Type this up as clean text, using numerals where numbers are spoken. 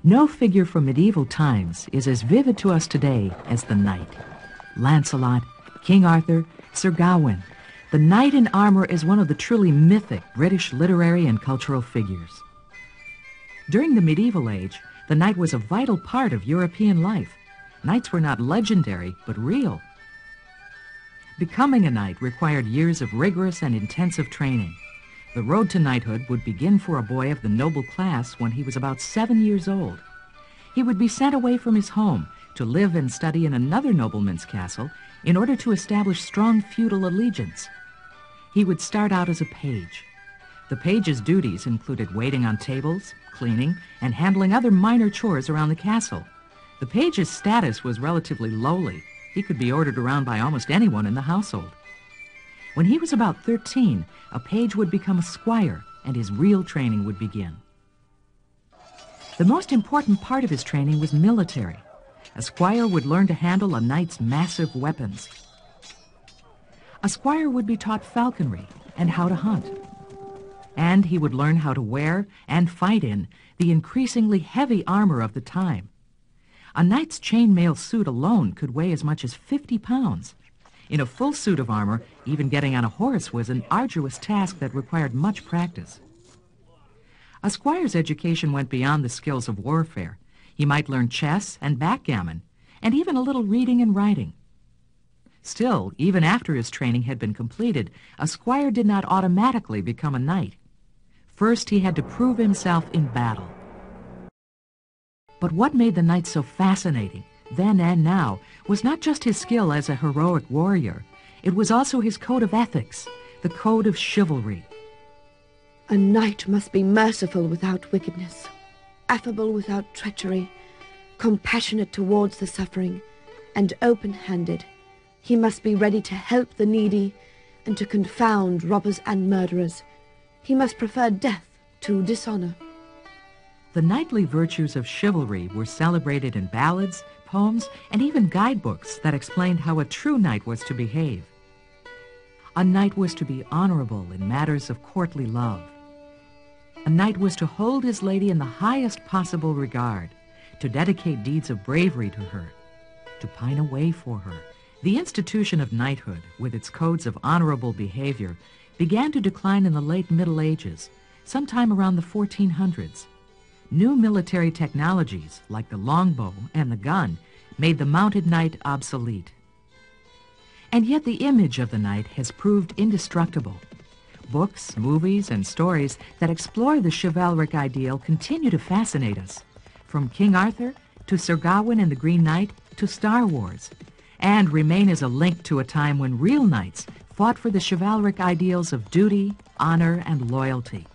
No figure from medieval times is as vivid to us today as the knight. Lancelot, King Arthur, Sir Gawain. The knight in armor is one of the truly mythic British literary and cultural figures. During the medieval age, the knight was a vital part of European life. Knights were not legendary, but real. Becoming a knight required years of rigorous and intensive training. The road to knighthood would begin for a boy of the noble class when he was about 7 years old. He would be sent away from his home to live and study in another nobleman's castle in order to establish strong feudal allegiance. He would start out as a page. The page's duties included waiting on tables, cleaning, and handling other minor chores around the castle. The page's status was relatively lowly. He could be ordered around by almost anyone in the household. When he was about 13, a page would become a squire, and his real training would begin. The most important part of his training was military. A squire would learn to handle a knight's massive weapons. A squire would be taught falconry and how to hunt. And he would learn how to wear and fight in the increasingly heavy armor of the time. A knight's chainmail suit alone could weigh as much as 50 pounds. In a full suit of armor, even getting on a horse was an arduous task that required much practice. A squire's education went beyond the skills of warfare. He might learn chess and backgammon, and even a little reading and writing. Still, even after his training had been completed, a squire did not automatically become a knight. First, he had to prove himself in battle. But what made the knight so fascinating, then and now, was not just his skill as a heroic warrior. It was also his code of ethics, the Code of Chivalry. A knight must be merciful without wickedness, affable without treachery, compassionate towards the suffering, and open-handed. He must be ready to help the needy and to confound robbers and murderers. He must prefer death to dishonor. The knightly virtues of chivalry were celebrated in ballads, poems, and even guidebooks that explained how a true knight was to behave. A knight was to be honorable in matters of courtly love. A knight was to hold his lady in the highest possible regard, to dedicate deeds of bravery to her, to pine away for her. The institution of knighthood, with its codes of honorable behavior, began to decline in the late Middle Ages, sometime around the 1400s. New military technologies, like the longbow and the gun, made the mounted knight obsolete. And yet the image of the knight has proved indestructible. Books, movies, and stories that explore the chivalric ideal continue to fascinate us, from King Arthur to Sir Gawain and the Green Knight to Star Wars, and remain as a link to a time when real knights fought for the chivalric ideals of duty, honor, and loyalty.